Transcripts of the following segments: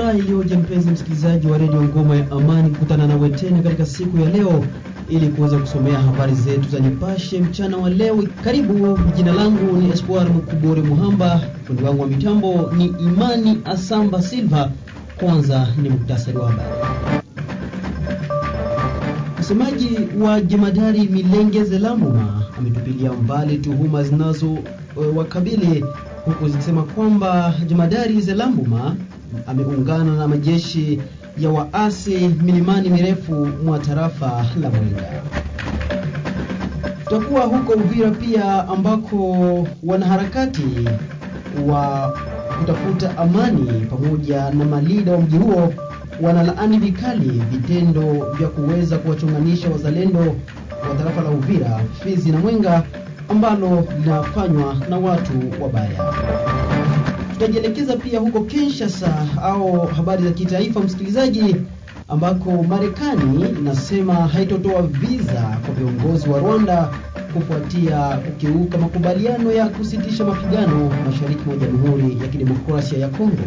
Furaha iliyoje mpenzi msikilizaji wa Radio Ngoma ya Amani kukutana nawe tena katika siku ya leo ili kuweza kusomea habari zetu za Nipashe mchana wa leo. Karibu, jina langu ni Espoir Mukubore Muhamba, fundi wangu wa mitambo ni Imani Asamba Silva. Kwanza ni muktasari wa habari. Msemaji wa Jemadari Milenge Zelambuma ametupilia mbali tuhuma zinazo wakabili, huku zikisema kwamba Jemadari Zelambuma ameungana na majeshi ya waasi milimani mirefu mwa tarafa la Mwenga. Tutakuwa huko Uvira pia, ambako wanaharakati wa kutafuta amani pamoja na malida wa mji huo wanalaani vikali vitendo vya kuweza kuwachonganisha wazalendo wa tarafa la Uvira, Fizi na Mwenga ambalo linafanywa na watu wabaya. Tutajielekeza pia huko Kinshasa au habari za kitaifa msikilizaji, ambako Marekani inasema haitotoa visa kwa viongozi wa Rwanda kufuatia kukiuka makubaliano ya kusitisha mapigano mashariki mwa Jamhuri ya Kidemokrasia ya Kongo.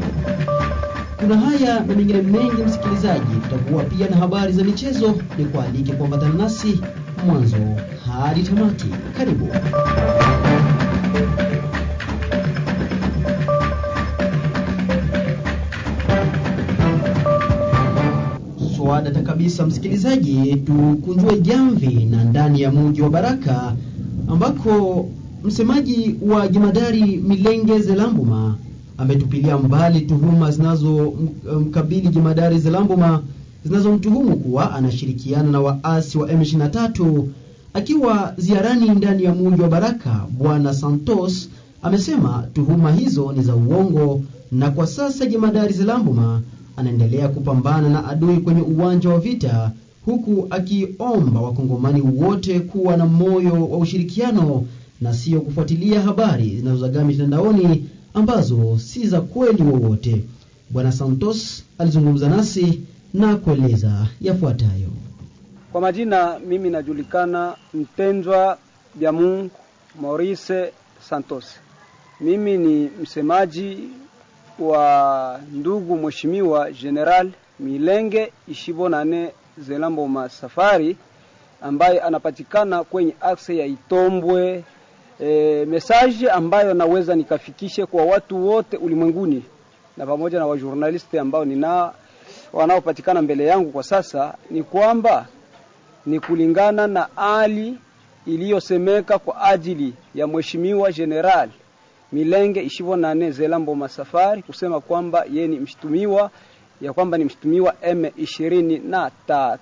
Kuna haya na mengine mengi msikilizaji. Tutakuwa pia na habari za michezo. Ni kualike kuambatana nasi mwanzo hadi tamati. Karibu. Swada kabisa msikilizaji, tukunjue jamvi na ndani ya mji wa Baraka, ambako msemaji wa Jemadari Milenge Zelambuma ametupilia mbali tuhuma zinazo mkabili Jemadari Zelambuma zinazomtuhumu kuwa anashirikiana na waasi wa M23. Akiwa ziarani ndani ya mji wa Baraka, Bwana Santos amesema tuhuma hizo ni za uongo, na kwa sasa Jemadari Zelambuma anaendelea kupambana na adui kwenye uwanja wa vita, huku akiomba wakongomani wote kuwa na moyo wa ushirikiano na sio kufuatilia habari zinazozagaa mitandaoni ambazo si za kweli wowote. Bwana Santos alizungumza nasi na kueleza yafuatayo. Kwa majina, mimi najulikana Mpendwa bya Mungu Maurice Santos. Mimi ni msemaji wa ndugu mheshimiwa General Milenge Ishibonane Zelambuma Safari, ambaye anapatikana kwenye akse ya Itombwe. Message ambayo naweza nikafikishe kwa watu wote ulimwenguni na pamoja na wajournalisti ambao wanaopatikana mbele yangu kwa sasa, ni kwamba ni kulingana na hali iliyosemeka kwa ajili ya mheshimiwa General Milenge Ishibonane Zelambuma Safari kusema kwamba yeye ni mshtumiwa, ya kwamba ni mshtumiwa M23.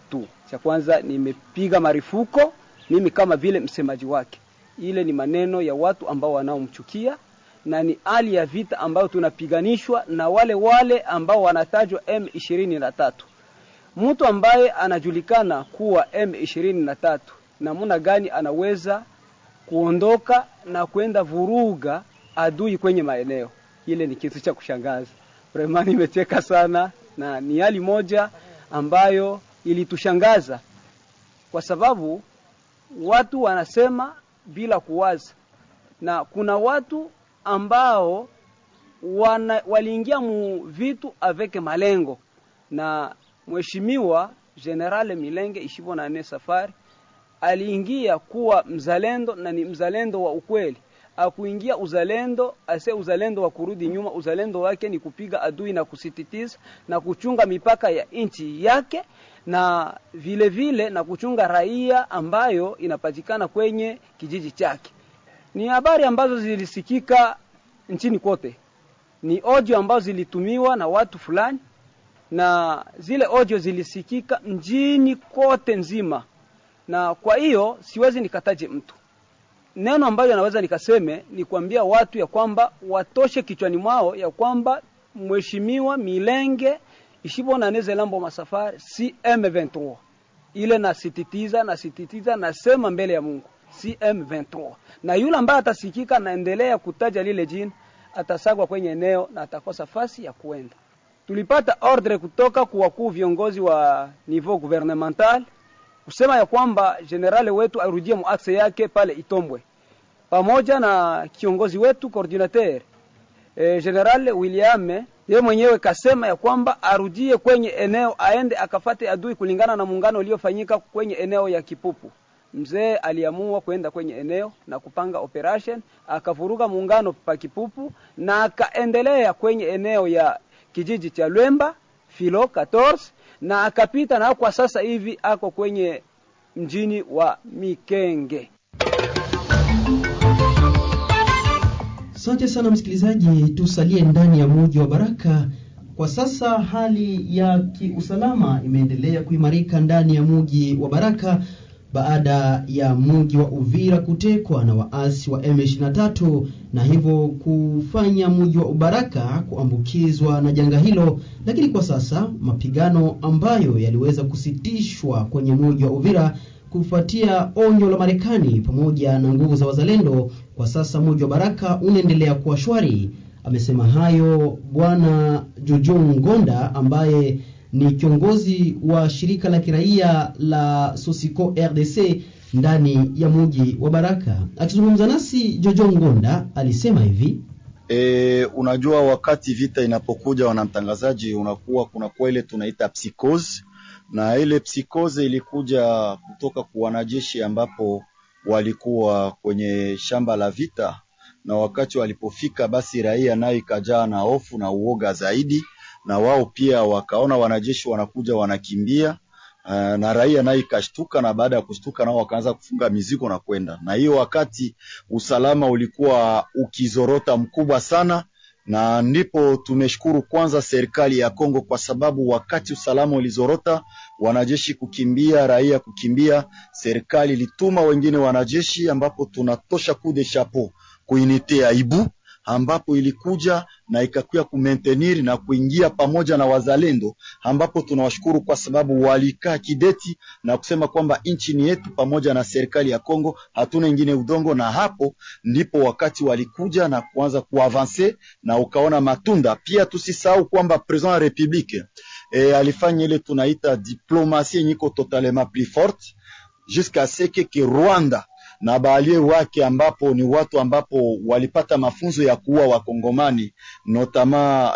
Cha kwanza nimepiga marufuku mimi kama vile msemaji wake. Ile ni maneno ya watu ambao wanaomchukia, na ni hali ya vita ambayo tunapiganishwa na wale ambao wanatajwa M23. Mtu ambaye anajulikana kuwa M23, namna gani anaweza kuondoka na kwenda vuruga adui kwenye maeneo? Ile ni kitu cha kushangaza. Vraiment nimecheka sana, na ni hali moja ambayo ilitushangaza, kwa sababu watu wanasema bila kuwaza, na kuna watu ambao waliingia mu vitu avec malengo. Na mheshimiwa General Milenge Ishibonane Safari aliingia kuwa mzalendo, na ni mzalendo wa ukweli. Akuingia uzalendo uzalendo wa kurudi nyuma. Uzalendo wake ni kupiga adui na kusititiza na kuchunga mipaka ya nchi yake, na vile vile na kuchunga raia ambayo inapatikana kwenye kijiji chake. Ni habari ambazo zilisikika nchini kote, ni audio ambazo zilitumiwa na watu fulani, na zile audio zilisikika mjini kote nzima. Na kwa hiyo siwezi nikataje mtu. Neno ambayo naweza nikaseme ni kuambia watu ya kwamba watoshe kichwani mwao ya kwamba mheshimiwa Milenge Ishibonane Zelambuma Safari si M23. Ile nasititiza nasema mbele ya Mungu, si M23. Na yule ambaye atasikika naendelea kutaja lile jina atasagwa kwenye eneo na atakosa fasi ya kuenda. Tulipata ordre kutoka kwa wakuu viongozi wa niveau gouvernemental kusema ya kwamba generale wetu arudie muakse yake pale Itombwe, pamoja na kiongozi wetu coordinateur General William yeye mwenyewe kasema ya kwamba arudie kwenye eneo, aende akafate adui kulingana na muungano uliofanyika kwenye eneo ya Kipupu. Mzee aliamua kwenda kwenye eneo na kupanga operation, akavuruga muungano pa Kipupu na akaendelea kwenye eneo ya kijiji cha Lwemba Filo 14 na akapita, na kwa sasa hivi ako kwenye mjini wa Mikenge. Asante sana msikilizaji, tusalie ndani ya mji wa Baraka. Kwa sasa hali ya kiusalama imeendelea kuimarika ndani ya mji wa Baraka baada ya mji wa Uvira kutekwa na waasi wa M23 na hivyo kufanya mji wa Baraka kuambukizwa na janga hilo. Lakini kwa sasa mapigano ambayo yaliweza kusitishwa kwenye mji wa Uvira kufuatia onyo la Marekani pamoja na nguvu za wazalendo, kwa sasa mji wa Baraka unaendelea kuwa shwari. Amesema hayo Bwana Jojo Ngonda ambaye ni kiongozi wa shirika la kiraia la Sosiko RDC ndani ya mji wa Baraka. Akizungumza nasi, Jojo Ngonda alisema hivi: unajua wakati vita inapokuja, wanamtangazaji, kuna ile tunaita psychose, na ile psychose ilikuja kutoka kwa wanajeshi ambapo walikuwa kwenye shamba la vita, na wakati walipofika basi raia nayo ikajaa na hofu na uoga zaidi, na wao pia wakaona wanajeshi wanakuja wanakimbia, na raia nayo ikashtuka, na baada ya kushtuka nao wakaanza kufunga mizigo na kwenda. Na hiyo wakati usalama ulikuwa ukizorota mkubwa sana, na ndipo tumeshukuru kwanza serikali ya Kongo, kwa sababu wakati usalama ulizorota, wanajeshi kukimbia, raia kukimbia, serikali lituma wengine wanajeshi, ambapo tunatosha coup de chapeau kuinite ya Ibu, ambapo ilikuja na ikakuya kumaintenir na kuingia pamoja na wazalendo, ambapo tunawashukuru kwa sababu walikaa kideti na kusema kwamba nchi ni yetu pamoja na serikali ya Kongo, hatuna ingine udongo. Na hapo ndipo wakati walikuja na kuanza kuavancer na ukaona matunda. Pia tusisahau kwamba president wa republique alifanya ile tunaita diplomatie nyiko totalement plus forte jusqu'à ce que Rwanda na balie wake, ambapo ni watu ambapo walipata mafunzo ya kuua wakongomani, notama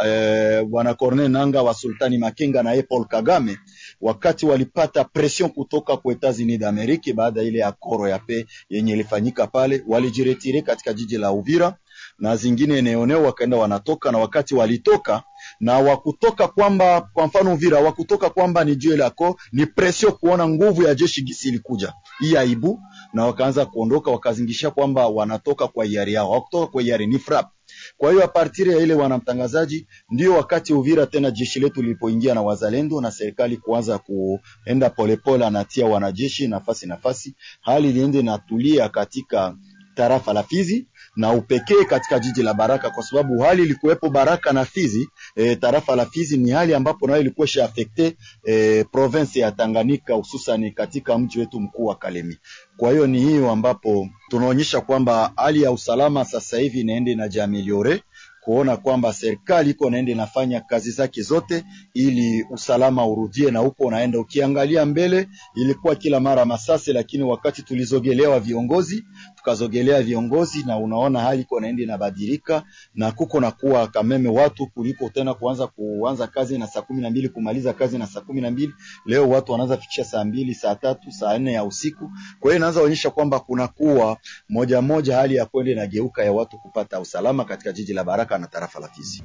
bwana Corneille Nangaa wa Sultani Makenga na Paul Kagame, wakati walipata pression kutoka kwa Etats-Unis d'Amerique baada ile akoro ya paix yenye ilifanyika pale, walijiretire katika jiji la Uvira na zingine eneo wakaenda wanatoka. Na wakati walitoka na wakutoka kwamba kwa mfano Uvira wakutoka kwamba ni juu lako ni pression kuona nguvu ya jeshi gisi ilikuja hii aibu, na wakaanza kuondoka, wakazingisha kwamba wanatoka kwa hiari yao, wakutoka kwa hiari ni frap. Kwa hiyo a partir ya ile wanamtangazaji, ndio wakati Uvira tena jeshi letu lilipoingia na wazalendo na serikali kuanza kuenda polepole anatia wanajeshi nafasi, hali iliende na tulia katika tarafa la Fizi na upekee katika jiji la Baraka, kwa sababu hali ilikuwepo Baraka na Fizi. Tarafa la Fizi ni hali ambapo nayo ilikuwa affecte province ya Tanganyika, hususan katika mji wetu mkuu wa Kalemi. Kwa hiyo ni hiyo ambapo tunaonyesha kwamba hali ya usalama sasa hivi inaenda na jameliore, kuona kwamba serikali iko naenda inafanya kazi zake zote ili usalama urudie, na huko naenda ukiangalia mbele ilikuwa kila mara masasi, lakini wakati tukazogelea viongozi na unaona hali iko naenda inabadilika, na kuko na kuwa kameme watu kuliko tena kuanza kazi na saa 12 kumaliza kazi na saa 12. Leo watu wanaanza fikisha saa 2, saa 3, saa 4 ya usiku. Kwa hiyo inaanza kuonyesha kwamba kuna kuwa moja hali ya kwenda na geuka ya watu kupata usalama katika jiji la Baraka na tarafa la Fizi.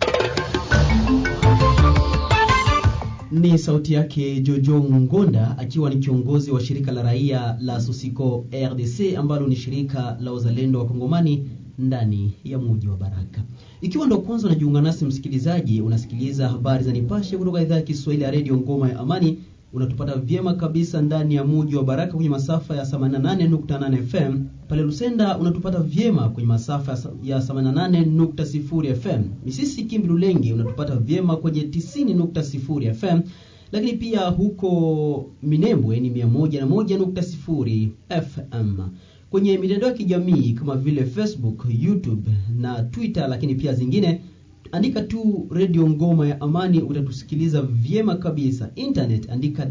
Ni sauti yake Jojo Ngonda akiwa ni kiongozi wa shirika la raia la Sosiko RDC ambalo ni shirika la uzalendo wa Kongomani ndani ya mji wa Baraka. Ikiwa ndo kwanza unajiunga nasi msikilizaji, unasikiliza habari za Nipashe kutoka idhaa ya Kiswahili ya Radio Ngoma ya Amani. Unatupata vyema kabisa ndani ya mji wa Baraka kwenye masafa ya 88.8 FM. Pale Lusenda unatupata vyema kwenye masafa ya 88.0 FM. Misisi Kimbi Lulenge unatupata vyema kwenye 90.0 FM. Lakini pia huko Minembwe ni 101.0 FM. Kwenye mitandao ya kijamii kama vile Facebook, YouTube na Twitter, lakini pia zingine, andika tu Radio Ngoma ya Amani, utatusikiliza vyema kabisa. Internet andika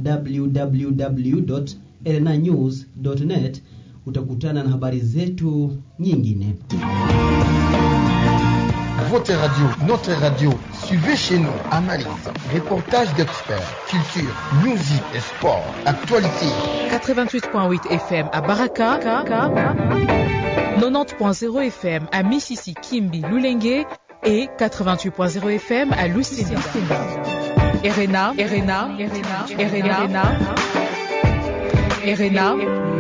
votre radio, notre radio. Suivez chez nous, analyse, reportage d'experts, culture, musique et sport, actualité. 88.8 FM à Baraka, 90.0 FM à Mississi, Kimbi, Lulenge et 88.0 FM à Lucéna. RNA,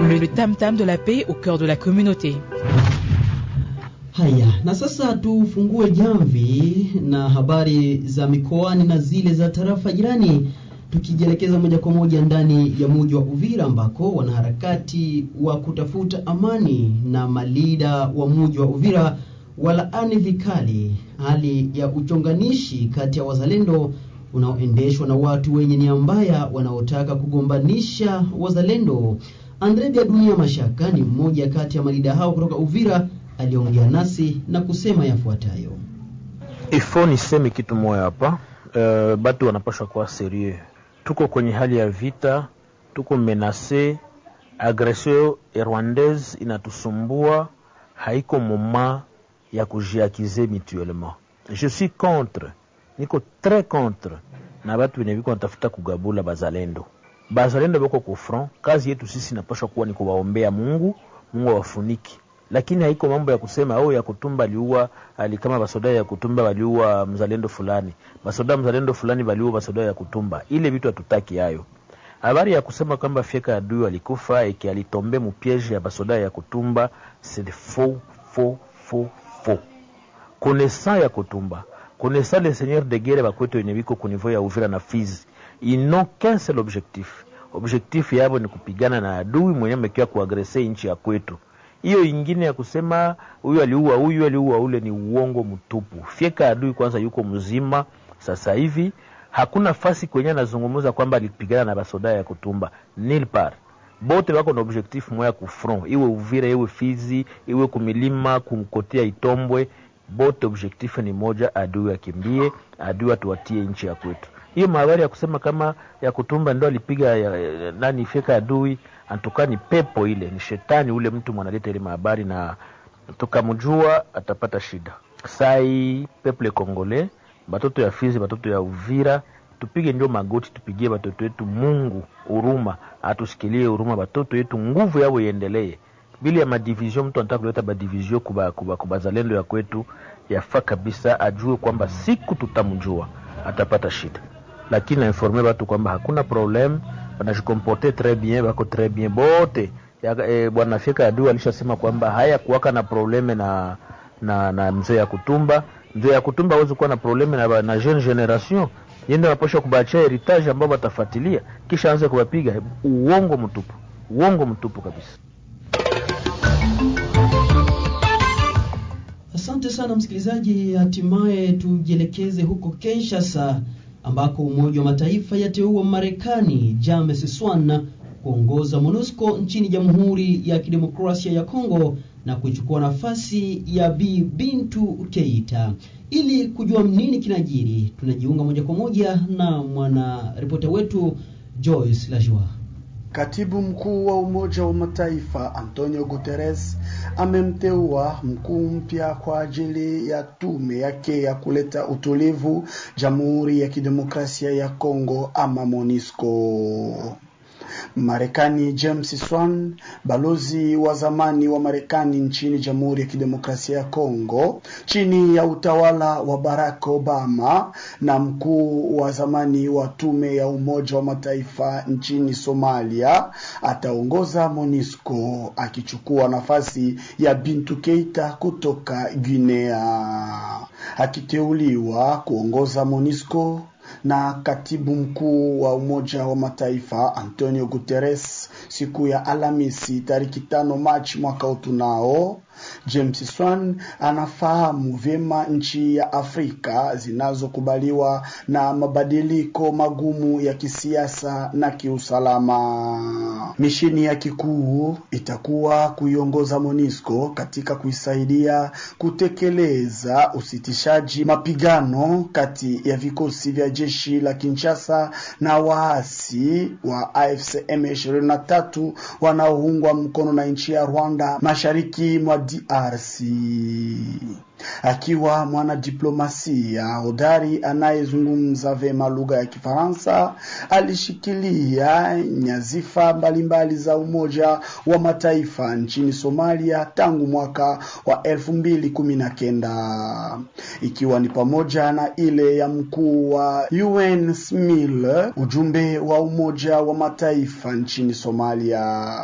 le tam-tam de la paix au cœur de la communauté. Haya, na sasa tufungue jamvi na habari za mikoani na zile za tarafa jirani, tukijielekeza moja kwa moja ndani ya mji wa Uvira ambako wanaharakati wa kutafuta amani na malida wa mji wa Uvira walaani vikali hali ya uchonganishi kati ya wazalendo unaoendeshwa na watu wenye nia mbaya wanaotaka kugombanisha wazalendo. Andre Bia Dunia Mashaka ni mmoja kati ya malida hao kutoka Uvira, aliongea nasi na kusema yafuatayo. Ifo niseme kitu moja hapa, batu wanapaswa kuwa serieux. Tuko kwenye hali ya vita, tuko menase, agression rwandaise inatusumbua, haiko moment ya kujiakize mutuellement. Je suis contre, niko très contre na batu wenye wanatafuta kugabula bazalendo. Bazalendo bako ku front, kazi yetu sisi inapaswa kuwa ni kuwaombea Mungu wafuniki. Lakini haiko mambo ya kusema au ya kutumba aliua kama basoda ya kutumba waliua mzalendo fulani, mzalendo fulani waliua basoda ya kutumba. Ile vitu hatutaki hayo. Habari ya kusema kwamba fieka adui alikufa eki alitombe mu piège ya basoda ya kutumba, c'est faux. Connaissant ya kutumba, connaissant les seigneurs de guerre bakwetu wenye biko ku niveau ya Uvira na Fizi, ils n'ont qu'un seul objectif. Objectif yao ni kupigana na adui mwenye amekia kuagresser nchi ya kwetu. Hiyo ingine ya kusema huyu aliua ule ni uongo mtupu. Fieka adui kwanza yuko mzima sasa hivi, hakuna fasi kwenye anazungumza kwamba alipigana na basoda ya kutumba. Nil par. Bote wako na objectif moja ku front. Iwe Uvira, iwe Fizi, iwe kumilima, kumkotea Itombwe, bote objectif ni moja, adui akimbie, adui atuatie nchi ya kwetu. Hiyo habari ya kusema kama ya kutumba ndo alipiga nani fieka adui, antukani pepo ile, ni shetani ule mtu mwanaleta ile habari na tukamjua atapata shida. Sai peuple congolais, batoto ya Fizi, batoto ya Uvira, tupige ndio magoti, tupigie batoto wetu Mungu huruma, atusikilie huruma batoto yetu, nguvu yao iendelee. Bila ya madivision, mtu anataka kuleta madivision kuba zalendo ya kwetu, yafaa kabisa ajue kwamba siku tutamjua atapata shida. Lakini na informer watu kwamba hakuna problem, wanajikomporter très bien, bako très bien bote. Bwana Fieka adui alishasema kwamba haya kuwaka na probleme na mzee ya kutumba. Mzee ya kutumba hawezi kuwa na probleme na jeune generation. Yende waposha kubachia heritage ambao watafuatilia kisha anze kuwapiga. Uongo mtupu kabisa. Asante sana msikilizaji, hatimaye tujielekeze huko Kinshasa ambako Umoja wa Mataifa yateua Marekani James Swan kuongoza MONUSCO nchini Jamhuri ya Kidemokrasia ya Kongo na kuchukua nafasi ya Bi Bintu Keita. Ili kujua nini kinajiri, tunajiunga moja kwa moja na mwana ripota wetu Joyce Lajua. Katibu mkuu wa Umoja wa Mataifa Antonio Guterres amemteua mkuu mpya kwa ajili ya tume yake ya kuleta utulivu Jamhuri ya Kidemokrasia ya Kongo ama MONUSCO. Marekani James Swan, balozi wa zamani wa Marekani nchini Jamhuri ya Kidemokrasia ya Kongo chini ya utawala wa Barack Obama, na mkuu wa zamani wa tume ya Umoja wa Mataifa nchini Somalia, ataongoza MONUSCO akichukua nafasi ya Bintu Keita kutoka Guinea. Akiteuliwa kuongoza MONUSCO na katibu mkuu wa Umoja wa Mataifa Antonio Guterres siku ya Alhamisi tariki 5 Machi mwaka utunao, James Swan anafahamu vyema nchi ya Afrika zinazokubaliwa na mabadiliko magumu ya kisiasa na kiusalama. Misheni ya kikuu itakuwa kuiongoza MONUSCO katika kuisaidia kutekeleza usitishaji mapigano kati ya vikosi vya jeshi la Kinshasa na waasi wa AFC M23 wanaoungwa mkono na nchi ya Rwanda mashariki mwa DRC. Akiwa mwanadiplomasia hodari anayezungumza vema lugha ya Kifaransa, alishikilia nyazifa mbalimbali za Umoja wa Mataifa nchini Somalia tangu mwaka wa 2019, ikiwa ni pamoja na ile ya mkuu wa UN SMIL, ujumbe wa Umoja wa Mataifa nchini Somalia,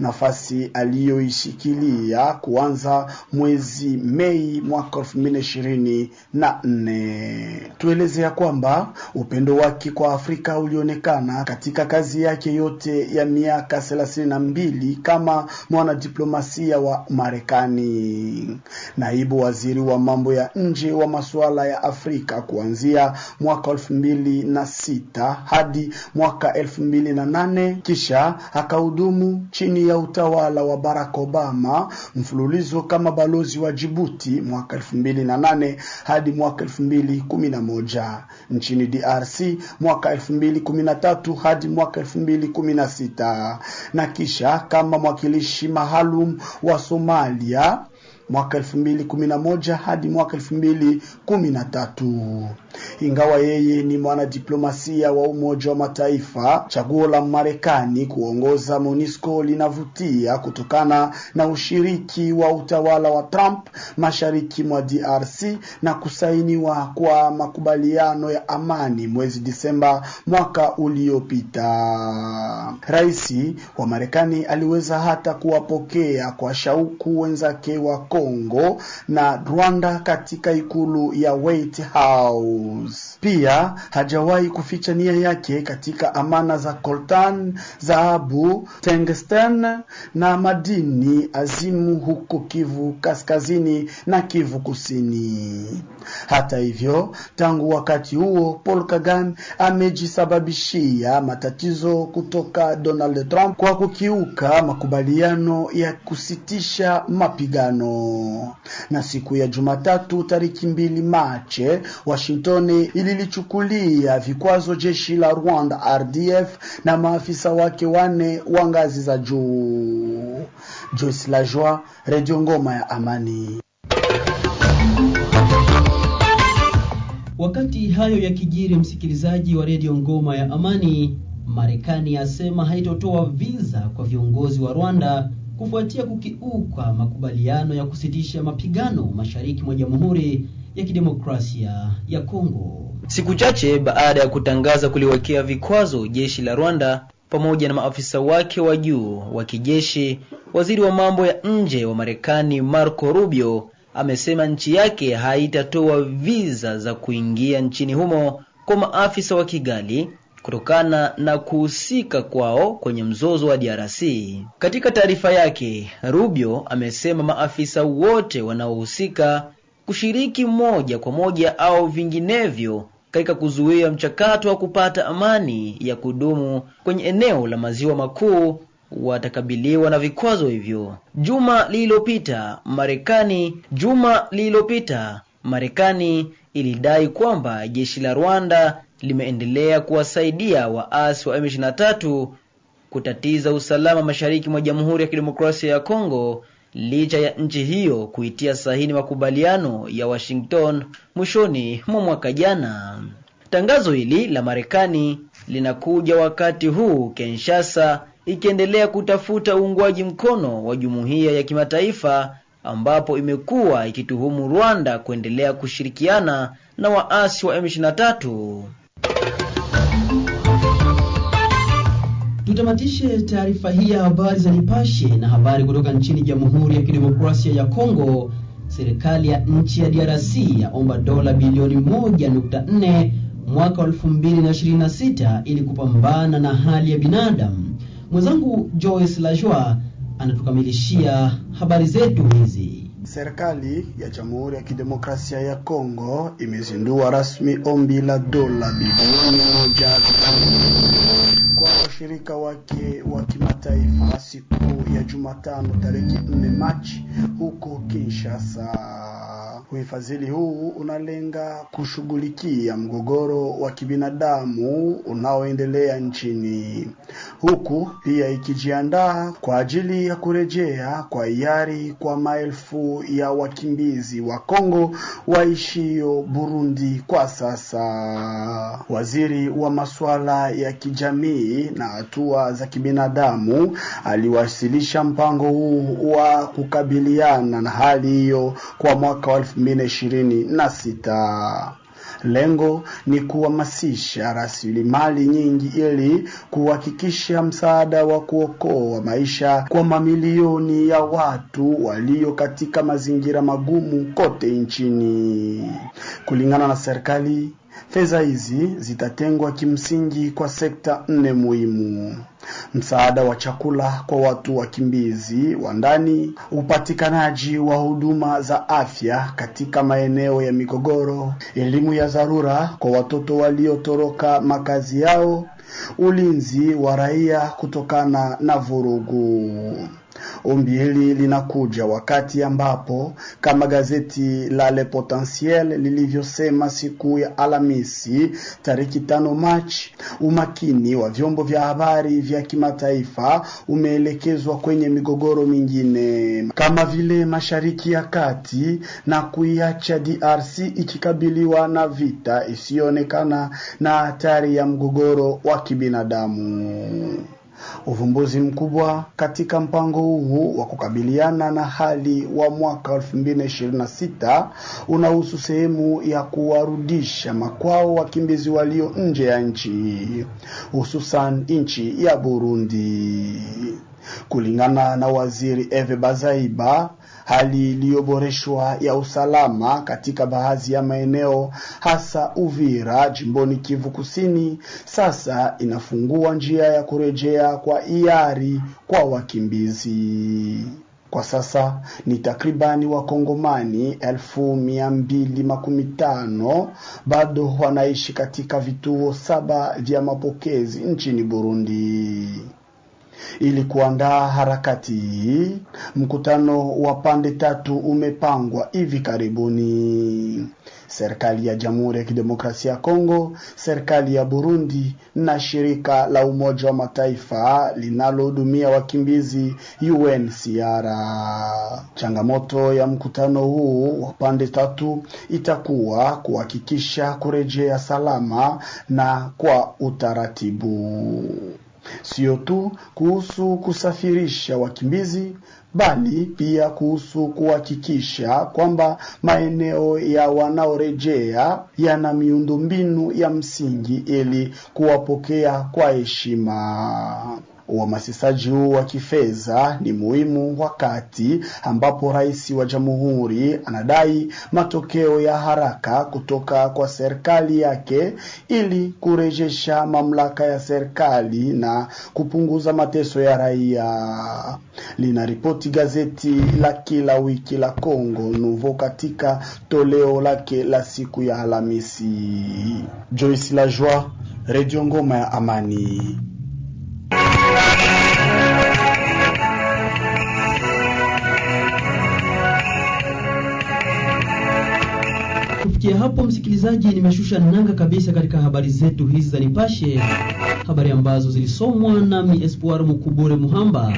nafasi aliyoishikilia kuanza mwezi Mei mwaka 2024. Tuelezea kwamba upendo wake kwa Afrika ulionekana katika kazi yake yote ya miaka 32 kama mwanadiplomasia wa Marekani. Naibu waziri wa mambo ya nje wa masuala ya Afrika kuanzia mwaka 2006 hadi mwaka 2008, kisha akahudumu chini ya utawala wa Barack Obama mfululizo kama balozi wa Djibouti mwaka 2008 hadi mwaka 2011, nchini DRC mwaka 2013 hadi mwaka 2016, na kisha kama mwakilishi maalum wa Somalia mwaka 2011 hadi mwaka 2013. Ingawa yeye ni mwanadiplomasia wa Umoja wa Mataifa, chaguo la Marekani kuongoza MONUSCO linavutia kutokana na ushiriki wa utawala wa Trump mashariki mwa DRC na kusainiwa kwa makubaliano ya amani mwezi Disemba mwaka uliopita. Rais wa Marekani aliweza hata kuwapokea kwa shauku wenzake wa Kongo na Rwanda katika ikulu ya White House. Pia hajawahi kuficha nia yake katika amana za coltan, dhahabu, tungsten na madini azimu huko Kivu Kaskazini na Kivu Kusini. Hata hivyo, tangu wakati huo Paul Kagame amejisababishia matatizo kutoka Donald Trump kwa kukiuka makubaliano ya kusitisha mapigano. Na siku ya Jumatatu tariki 2 Machi, Washington ililichukulia vikwazo jeshi la Rwanda RDF na maafisa wake 4 wa ngazi za juu. Joyce Lajoie, Radio Ngoma ya Amani. Wakati hayo yakijiri, msikilizaji wa Radio Ngoma ya Amani, Marekani yasema haitotoa visa kwa viongozi wa Rwanda kufuatia kukiuka makubaliano ya kusitisha mapigano mashariki mwa Jamhuri ya Kidemokrasia ya Kongo. Siku chache baada ya kutangaza kuliwekea vikwazo jeshi la Rwanda pamoja na maafisa wake wa juu wa kijeshi, waziri wa mambo ya nje wa Marekani Marco Rubio amesema nchi yake haitatoa visa za kuingia nchini humo kwa maafisa wa Kigali kutokana na kuhusika kwao kwenye mzozo wa DRC. Katika taarifa yake, Rubio amesema maafisa wote wanaohusika kushiriki moja kwa moja au vinginevyo katika kuzuia mchakato wa kupata amani ya kudumu kwenye eneo la Maziwa Makuu watakabiliwa na vikwazo hivyo. Juma lililopita Marekani ilidai kwamba jeshi la Rwanda limeendelea kuwasaidia waasi wa M23 kutatiza usalama mashariki mwa Jamhuri ya Kidemokrasia ya Kongo, licha ya nchi hiyo kuitia sahihi makubaliano ya Washington mwishoni mwa mwaka jana. Tangazo hili la Marekani linakuja wakati huu Kinshasa ikiendelea kutafuta uungwaji mkono wa jumuiya ya kimataifa, ambapo imekuwa ikituhumu Rwanda kuendelea kushirikiana na waasi wa M23. Tutamatishe taarifa hii ya habari za Nipashe na habari kutoka nchini Jamhuri ya Kidemokrasia ya Kongo. Serikali ya nchi ya DRC yaomba dola bilioni 1.4 mwaka 2026 ili kupambana na hali ya binadamu. Mwenzangu Joyce Lajoie anatukamilishia habari zetu hizi. Serikali ya Jamhuri ya Kidemokrasia ya Kongo imezindua rasmi ombi la dola bilioni 1 kwa washirika wake wa kimataifa siku ya Jumatano tarehe 4 Machi huko Kinshasa. Uhifadhili huu unalenga kushughulikia mgogoro wa kibinadamu unaoendelea nchini, huku pia ikijiandaa kwa ajili ya kurejea kwa hiari kwa maelfu ya wakimbizi wa Kongo waishio Burundi kwa sasa. Waziri wa masuala ya kijamii na hatua za kibinadamu aliwasilisha mpango huu wa kukabiliana na hali hiyo kwa mwaka 2026. Lengo ni kuhamasisha rasilimali nyingi ili kuhakikisha msaada wa kuokoa maisha kwa mamilioni ya watu walio katika mazingira magumu kote nchini. Kulingana na serikali, fedha hizi zitatengwa kimsingi kwa sekta 4 muhimu: msaada wa chakula kwa watu wakimbizi wa ndani, upatikanaji wa huduma za afya katika maeneo ya migogoro, elimu ya dharura kwa watoto waliotoroka makazi yao, ulinzi wa raia kutokana na vurugu. Ombi hili linakuja wakati ambapo, kama gazeti la Le Potentiel lilivyosema siku ya Alhamisi tariki 5 Machi, umakini wa vyombo vya habari vya kimataifa umeelekezwa kwenye migogoro mingine kama vile Mashariki ya Kati na kuiacha DRC ikikabiliwa na vita isiyoonekana na hatari ya mgogoro wa kibinadamu. Uvumbuzi mkubwa katika mpango huu wa kukabiliana na hali wa mwaka 2026 unahusu sehemu ya kuwarudisha makwao wakimbizi walio nje ya nchi, hususan nchi ya Burundi. Kulingana na waziri Eve Bazaiba, hali iliyoboreshwa ya usalama katika baadhi ya maeneo hasa Uvira jimboni Kivu Kusini sasa inafungua njia ya kurejea kwa hiari kwa wakimbizi. Kwa sasa ni takribani wakongomani 1215 bado wanaishi katika vituo 7 vya mapokezi nchini Burundi. Ili kuandaa harakati hii, mkutano wa pande 3 umepangwa hivi karibuni: serikali ya Jamhuri ya Kidemokrasia ya Kongo, serikali ya Burundi na shirika la Umoja wa Mataifa linalohudumia wakimbizi UNHCR. Changamoto ya mkutano huu wa pande 3 itakuwa kuhakikisha kurejea salama na kwa utaratibu. Sio tu kuhusu kusafirisha wakimbizi, bali pia kuhusu kuhakikisha kwamba maeneo ya wanaorejea yana miundombinu ya msingi ili kuwapokea kwa heshima. Uhamasishaji huu wa kifedha ni muhimu wakati ambapo rais wa jamhuri anadai matokeo ya haraka kutoka kwa serikali yake ili kurejesha mamlaka ya serikali na kupunguza mateso ya raia. Linaripoti gazeti la kila wiki la Congo Nouveau katika toleo lake la siku ya Alhamisi. Joyce Lajoie, Radio Ngoma ya Amani. Kufikia hapo msikilizaji, nimeshusha nanga kabisa katika habari zetu hizi za Nipashe, habari ambazo zilisomwa nami Espoir Mukubure Muhamba,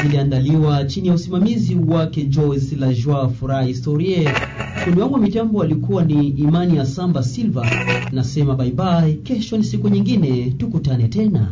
ziliandaliwa chini ya usimamizi wake Joyce Lajoie Furaha Historie. Kundi wangu mitambo alikuwa ni Imani ya Samba Silva. Nasema bye bye, kesho ni siku nyingine, tukutane tena.